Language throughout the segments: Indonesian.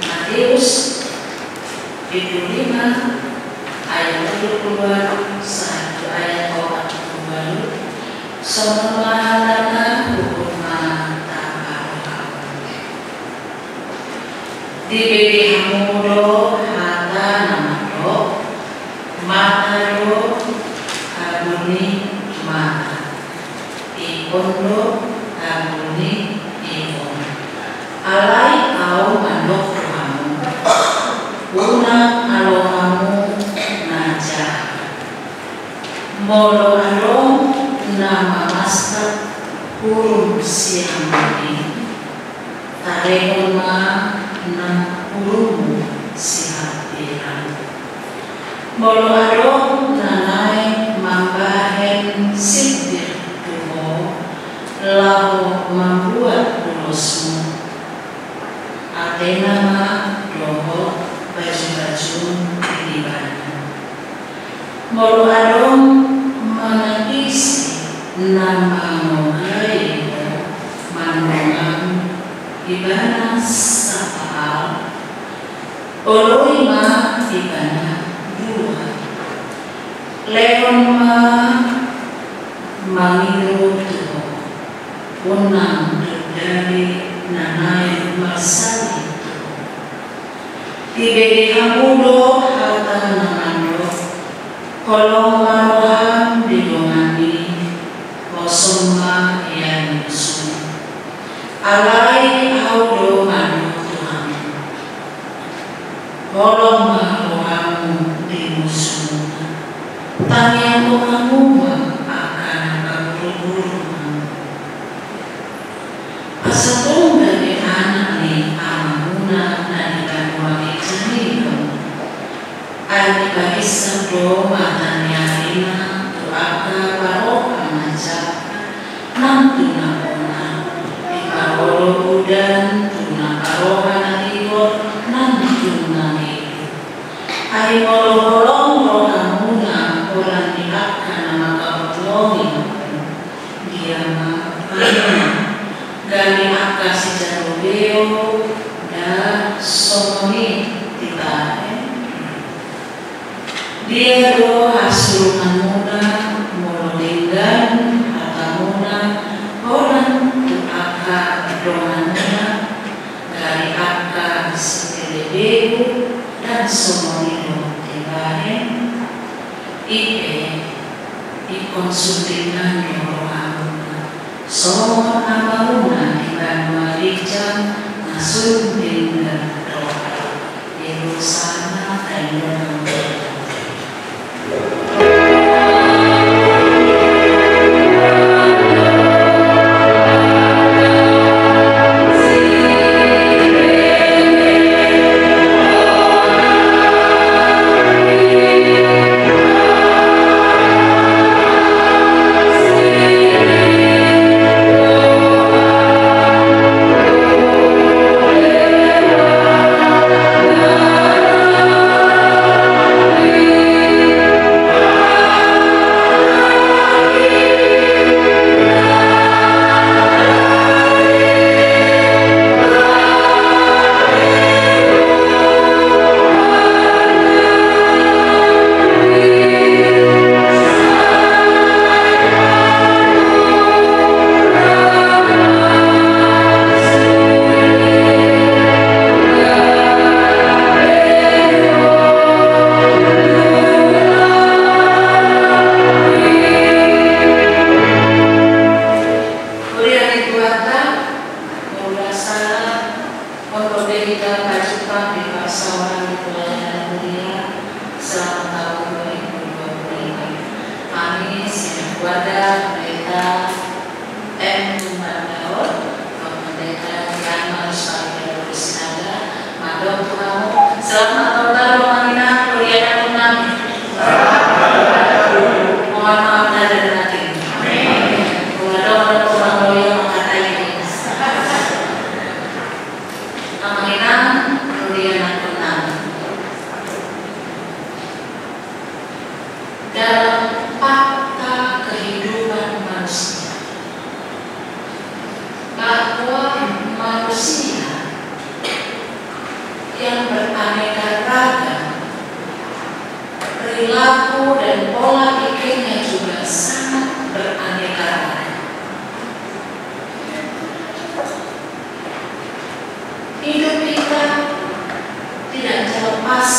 Matius 25 ayat 32 satu ayat 42 sono mahalana hukuman tabaru diberi hamudo hata namado matado abuni mata ikondo abuni ikon alai au manok kamu una alohamu naja molo alom nama master hurum sihamani tarehoma na hurum sihapiran molo alom nanai mambahen sidir tuho lau membuat ulosmu Atenama doho baju-baju di badan. Molo adom menangisi nama mogaida manongan ibana sapal oloima ibana dua leon ma mangiru tuho unang dari nanai masali diberi hamudo harta namando kolong maroham didongani kosoma yang musuh alai audo manu Tuhan kolong maroham di musuh tanya Tuhanmu akan berburu asatong dari anak ni amamuna na ibanuagi janino ay ibagisang do matanyarina tuaka paroka maja nang tunakona iparolo udan tunakaroha na igor nang tunangiru ay molo-holong rohamuna orang diakka na makapulongin dia mapayana Gani akasi jarobeo da somoni tibae dia do hasilkan muda molodenggan hatamuna orang tuaka domanuna dari akka sekelebeu dan somoni do tibae ipe ikonsultingan rohamuna so amauna ibanua rijam nasun dengan doa Yerusana kainona yang beraneka ragam. Perilaku dan pola pikirnya juga sangat beraneka ragam. Hidup kita tidak terlepas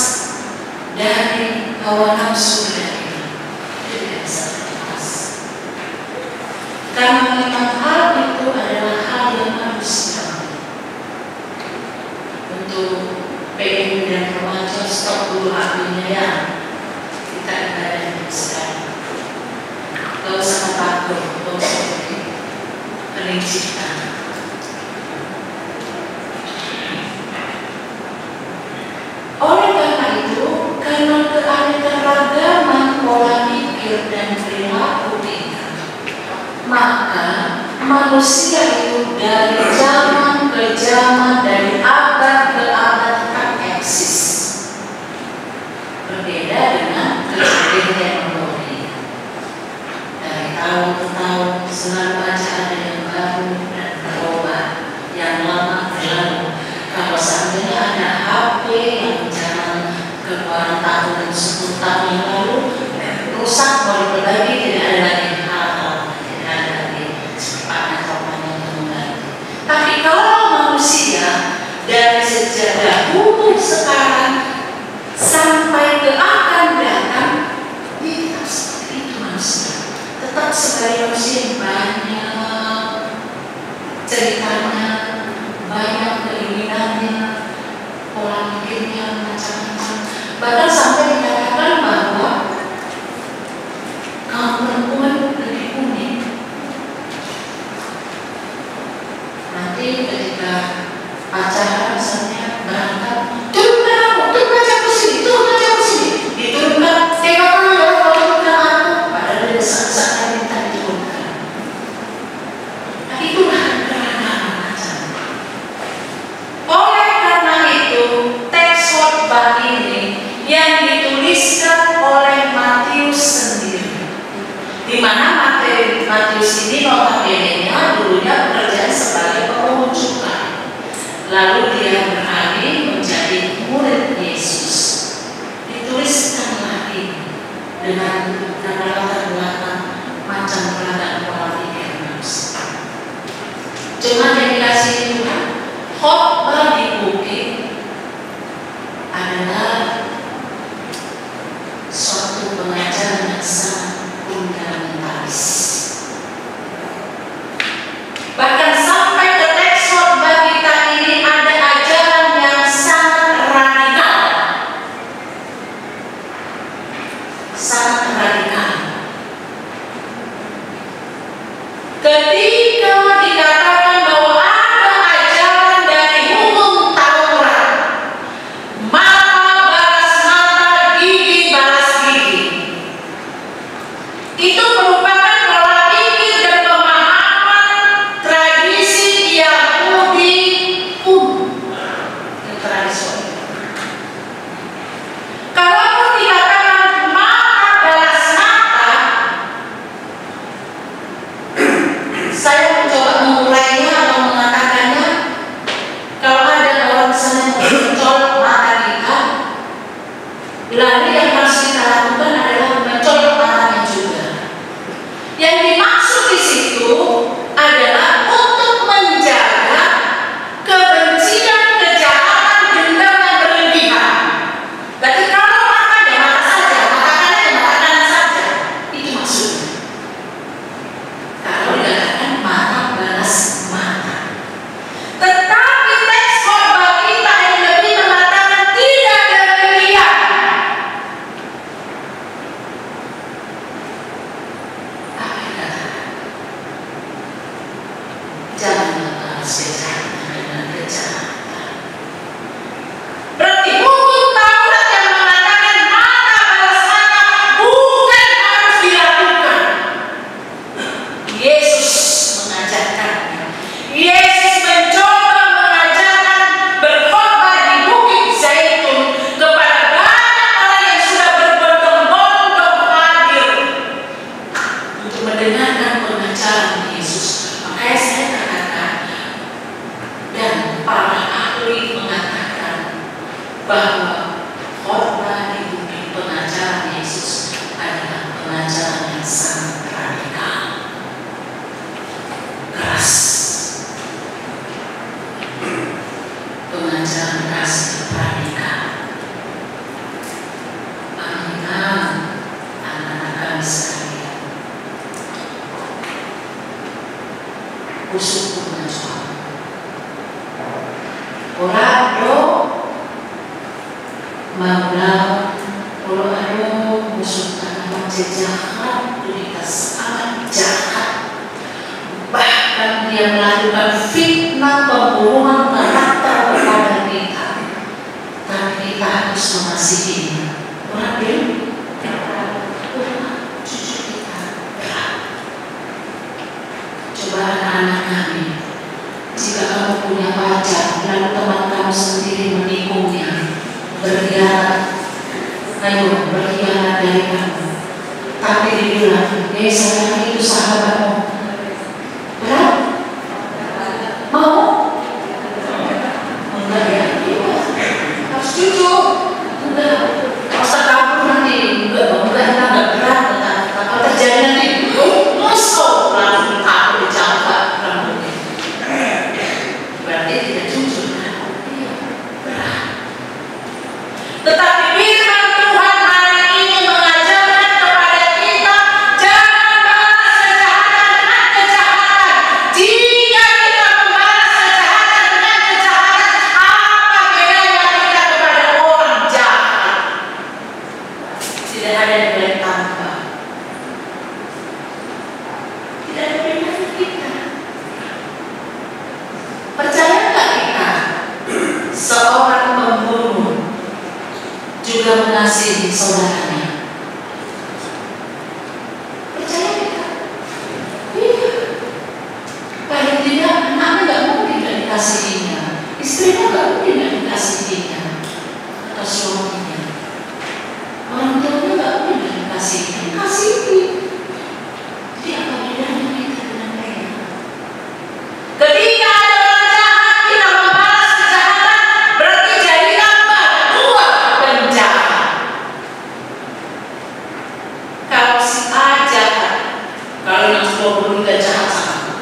dari hawa nafsu kita. Tidak bisa terlepas. Karena memang hal itu adalah hal yang manusiawi. Untuk PMI dan remaja, stop dulu apinya ya. Kita ibadah sekarang. Gak usah takut, gak usah peningsikan. Oleh karena itu, karena keanekaragaman pola pikir dan perilaku kita, maka manusia itu dari zaman ke zaman, dari abad ke abad akan eksis. Berbeda dengan kejadian teknologi. Dari tahun ke tahun selalu aja ada yang baru dan berubah, yang lama berlalu. Kalau seandainya ada HP yang zaman keluaran tahun 10 tahun yang lalu rusak, baru berbagi, tidak ada lagi hal-hal, tidak ada lagi panah-panah yang mengganti. Tapi kalau manusia dari sejak dahulu sekarang sampai ke akan datang, dia tetap seperti itu manusia. Tetap sebagai manusia yang banyak ceritanya, banyak keinginannya, pola pikirnya macam-macam. Bahkan sampai dikatakan bahwa kaum perempuan lebih unik. Nanti ketika acara misalnya berangkat, turunkan aku, turunkan aku sini, turunkan aku sini, diturunkan, tengok dulu ya, turunkan aku. Padahal dia saat-saat minta diturunkan. Nah itulah keragaman macam. Oleh karena itu, teks khotbah ini yang dituliskan oleh Matius sendiri, di mana Matius ini notabene-nya dulunya bekerja sebagai pemungut cukai, lalu dia beralih menjadi murid Yesus. Dituliskanlah ini dengan latar belakang macam beragam pola pikir manusia. Cuma yang dikasih Tuhan, khotbah di bukit adalah suatu pengajaran yang sangat fundamentalis. Bahkan sampai ke teks khotbah kita ini ada ajaran yang sangat radikal. Sangat radikal. Ketika dikatakan bahwa ada ajaran dari hukum Taurat, mata balas mata, gigi balas gigi, itu merupakan pola pikir dan pemahaman tradisi Yahudi yang tradisional. Kalaupun dikatakan mata balas mata, saya mencoba memulainya atau mengatakannya, kalau ada orang misalnya mencolok mata kita, lalu yang harus kita lakukan adalah mencolok matanya juga. Yang dimaksud di situ adalah untuk menjaga kebencian, kejahatan, dendam yang berlebihan. Berarti kalau matanya mata saja, mata kanan mata kanan saja, itu maksudnya. Kalau dikatakan mata balas mata. Tetapi teks khotbah kita yang lebih mengatakan tidak demikian. bahwa khotbah di bukit pengajaran Yesus adalah pengajaran yang sangat radikal, keras, pengajaran keras dan radikal. Anak-anak kami sekalian, busuk pengajaran orang do Maulah kalau ada musuh tanaman jahat, berita sangat jahat, bahkan dia melakukan fitnah pembunuhan karakter kepada kita, tapi kita harus mengasihinya. Orang bilang, cucu kita berat. Coba anak-anak kami, jika kamu punya pacar, lalu teman kamu sendiri menikungnya, berkhianat, ayo berkhianat dari kamu, tapi dibilang, sayang itu sahabatmu, berat? Mau? Enggak ya? Harus jujur. Enggak, masa kabur nanti, enggak berat, apa terjadi nanti? Musuh langsung takut dicampur rambutnya. Berarti tidak jujur kan? Iya, berat. Tetapi firman Tuhan hari ini mengajarkan kepada kita, jangan balas kejahatan dengan kejahatan. Jika kita membalas kejahatan dengan kejahatan, apa bedanya kita kepada orang jahat? Tidak ada yang boleh tambah. Tidak ada bedanya kita. Percayakah kita seorang pembunuh juga mengasihi saudaranya? Percaya kita? Iya. Paling tidak anaknya nggak mungkin nggak dikasihinya, istrinya nggak mungkin nggak dikasihinya, atau suaminya, orang tuanya nggak mungkin nggak dikasihinya, kasihi. Jadi apa bedanya kita dengan mereka? Ketika ada orang jahat kita membalas kejahatan, berarti jadi tambah dua penjahat. Kalau si A jahat, kalau yang 23 jahat sama,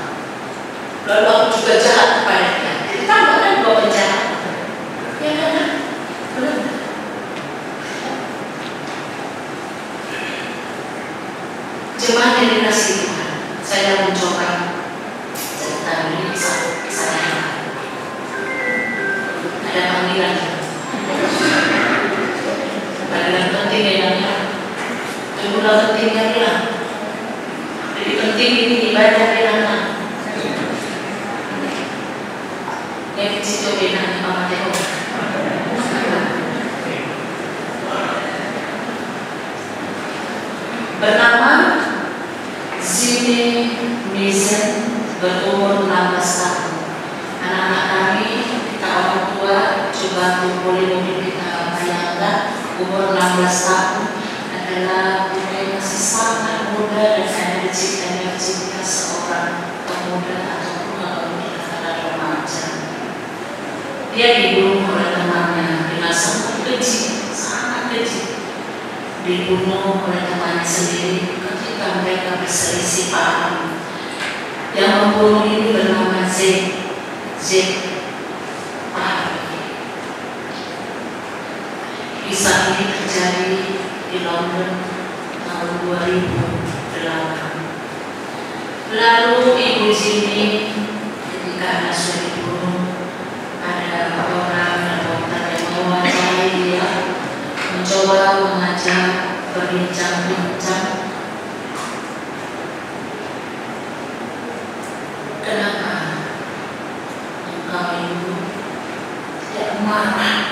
lalu aku juga jahat kepada dia, jadi tambah kan dua penjahat. Ya kan? Benar. Jemaat yang dikasihi Tuhan, saya mencoba cerita ini saya ada panggilan penting ya, itu udah pentingnya bilang, jadi penting ini ibadah bilang, yang kecil bilang apa teko. Bernama Zine Misen, berumur 16 tahun. Anak-anak kami, kita orang tua, coba kumpulin mungkin kita bayangkan, umur 16 tahun adalah umur yang masih sangat muda dan energi seorang pemuda ataupun kalau kita katakan remaja. Dia dibunuh oleh temannya dengan sangat keji, dibunuh oleh temannya sendiri ketika mereka berselisih paham. Yang membunuh ini bernama Z. Kisah ini terjadi di London tahun 2008. Lalu Ibu Jimmy ketika anak sudah dibunuh, ada orang dokter yang mewawancarai dia, mencoba mengajak berbincang-bincang. Kenapa engkau ibu tidak marah?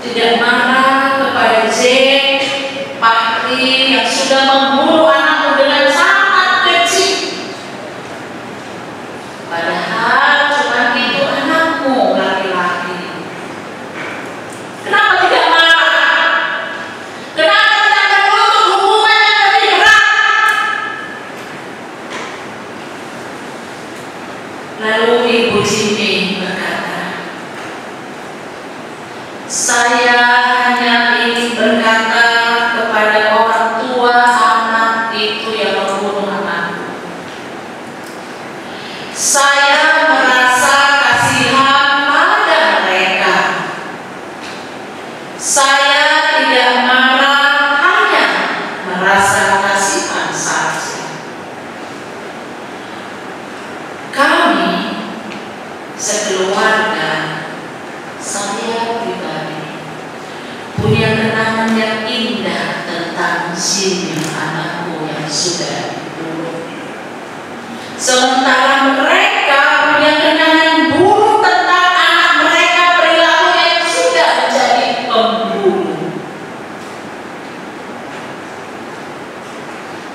Tidak marah kepada Z Fahri yang sudah membunuh anakmu dengan sangat kecil. Padahal cuma itu anakmu laki-laki. Kenapa tidak marah? Kenapa tidak menuntut hukuman yang lebih berat? Lalu Ibu Jimmy berkata, saya hanya ingin berkata kepada orang tua anak itu yang membunuh anakku. Saya merasa kasihan pada mereka. Saya tidak marah, hanya merasa kasihan saja. Kami sekeluarga, saya pribadi, punya kenangan yang indah tentang Simeon anakku yang sudah dibunuh. Sementara mereka punya kenangan buruk tentang anak mereka perilaku yang sudah menjadi pembunuh.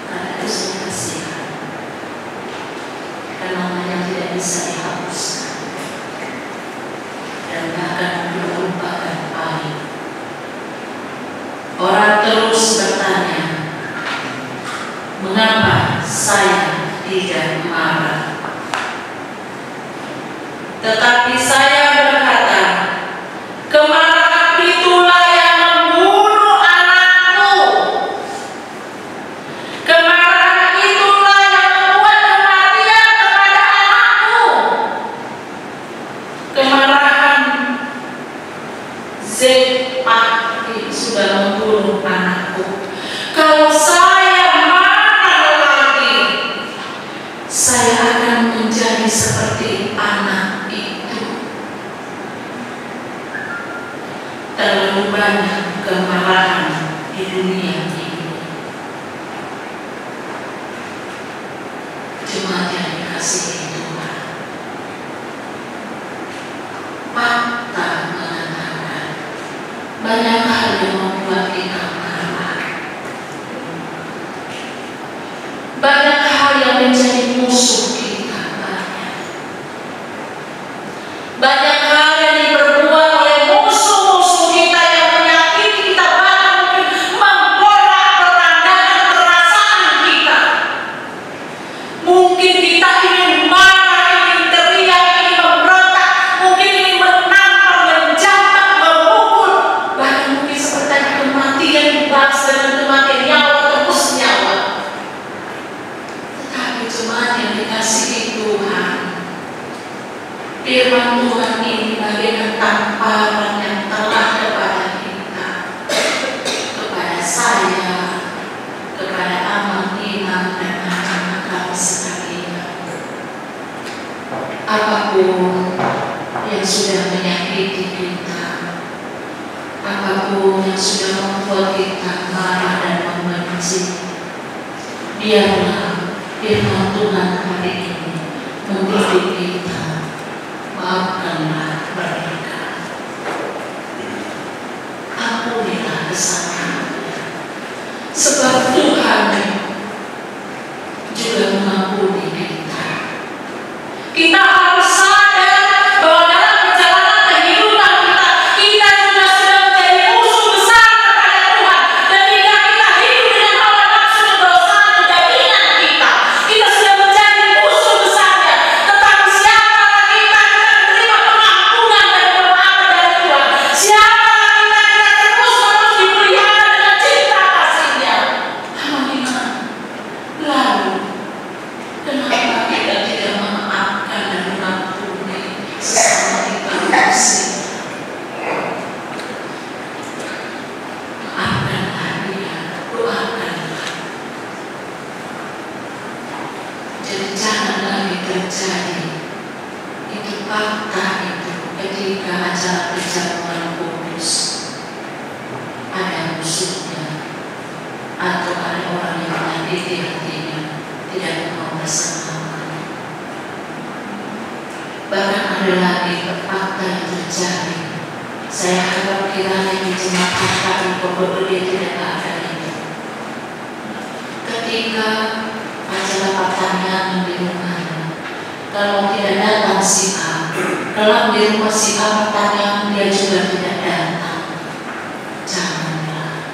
Karena itu saya kasihan, kenangan yang tidak bisa dihapuskan dan bahkan melupakan aib. Orang terus bertanya, mengapa saya tidak marah? Tetapi saya berkata, kemarahan itulah yang membunuh anakku. Kemarahan itulah yang membuat kematian kepada anakku. Kemarahan Zepati sudah membunuh anakku. Kalau saya marah lagi, saya akan menjadi seperti anak itu. Terlalu banyak kemarahan di dunia ini. Jemaat yang dikasihi Tuhan, fakta mengatakan banyak hal yang membuat kita marah. Banyak hal yang menjadi musuh kita. Banyak hal yang diperbuat oleh musuh-musuh kita yang menyakiti kita, bahkan memporak-porandakan perasaan kita. Mungkin kita ingin marah, ingin teriak, ingin memberontak, mungkin ingin menampar, menjambak, memukul, bahkan mungkin seperti kematian dibalas dengan kematian nyawa tembus nyawa. Tetapi jemaat yang dikasihi Tuhan, firman Tuhan ini bagaikan tamparan yang telah kepada kita, kepada saya, kepada imam dan anak-anak kami sekalian. Apapun yang sudah menyakiti kita, apapun yang sudah membuat kita marah dan membenci, biarlah firman Tuhan hari ini mendidik kita. Maafkanlah mereka. Ampunilah kesalahannya, sebab Tuhan juga mengampuni kita. Kita harus sadar bahwa dalam perjalanan kehidupan kita juga sudah menjadi musuh besar kepada Tuhan. Dan jika kita hidup dengan hawa nafsu kedosaan kedagingan kita sudah menjadi musuh besarnya. Tetapi siapa kita menerima pengampunan dan pertolongan dari Tuhan? Siapa kita terus-menerus dipelihara dengan cinta kasih-Nya? Amin. Lalu kenapa kita tidak memaafkan dan mengampuni sesama kita manusia? Maafkanlah dia, doakanlah. Jadi jangan lagi terjadi itu fakta itu ketika acara perjamuan kudus ada musuhnya atau ada orang yang menyakiti hatinya, tidak mau bersama. Bahkan ada lagi fakta yang terjadi. Saya harap kiranya di jemaat kami Pondok Gede tidak ada itu. Ketika acara pertanyaan di rumahnya, kalau tidak datang si A, kalau di rumah si A pertanyaan dia juga tidak datang, janganlah.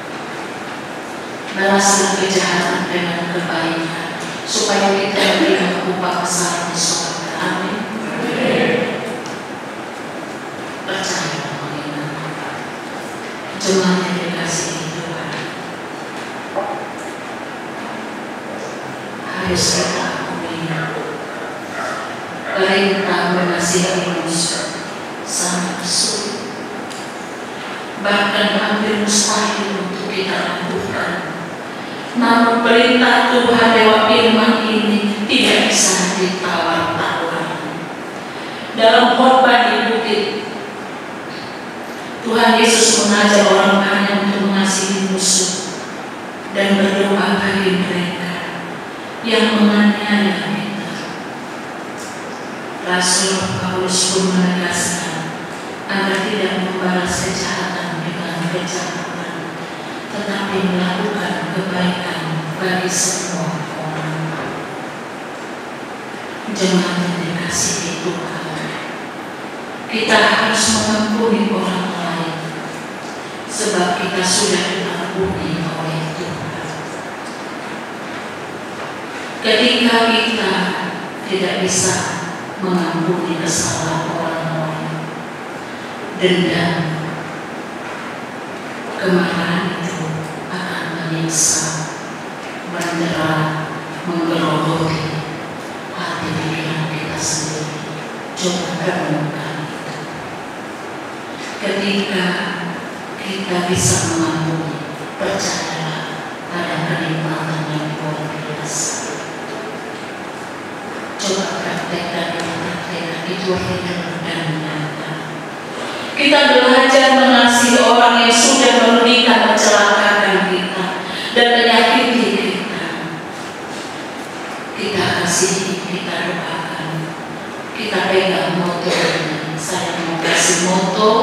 Balaslah kejahatan dengan kebaikan, supaya kita menerima upah besar di surga. Amin. kita lakukan. Namun perintah Tuhan lewat firman ini tidak bisa ditawar-tawar. Dalam khotbah di bukit, Tuhan Yesus mengajar orang banyak untuk mengasihi musuh dan berdoa bagi mereka yang menganiaya kita. Rasul Paulus pun menegaskan agar tidak membalas kejahatan dengan kejahatan, tetapi melakukan kebaikan bagi semua orang. Jemaat yang dikasihi Tuhan, kita harus mengampuni orang lain sebab kita sudah diampuni oleh Tuhan. Ketika kita tidak bisa mengampuni kesalahan orang lain, dendam, kemarahan itu akan menyiksa, mendera, menggerogoti hati pikiran kita sendiri. Coba renungkan itu. Ketika kita bisa mengampuni, percayalah ada kenikmatan yang luar biasa. Coba praktekkan itu hidup dan nyata. Kita belajar mengasihi orang yang sudah merugikan, mencelakakan kita dan menyakiti kita. Kita kasihi, kita doakan, kita pegang moto ini. Saya mau kasih moto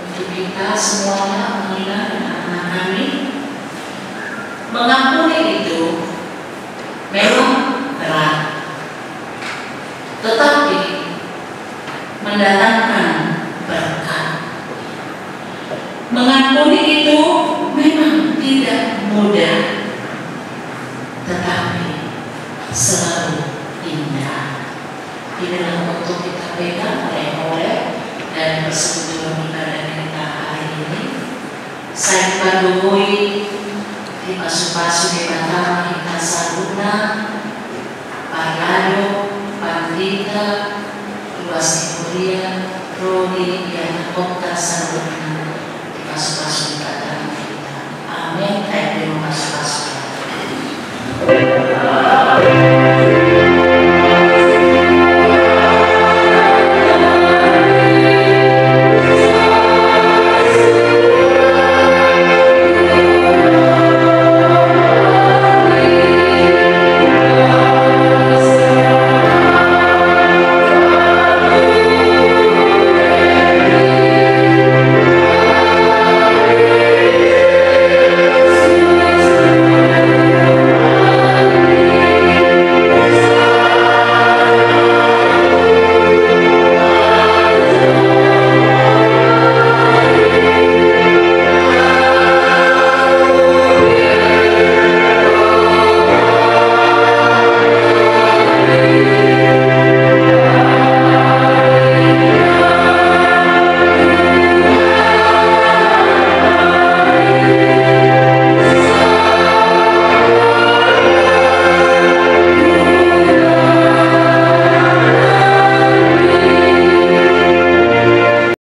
untuk kita semuanya, mengingat anak-anak kami. Mengampuni itu memang berat, tetapi mendatangkan berkat. Mengampuni itu memang tidak mudah, tetapi selalu indah. Inilah untuk kita pegang oleh dan persekutuan ibadah kita hari ini. Saya Padugoi di Pasu-Pasu di Batama, kita Saruna, Parlado, Pandita, Luas Kuria, Rodi, yang Kota Saruna di Pasu-Pasu di Batama kita. Amin. Terima kasih.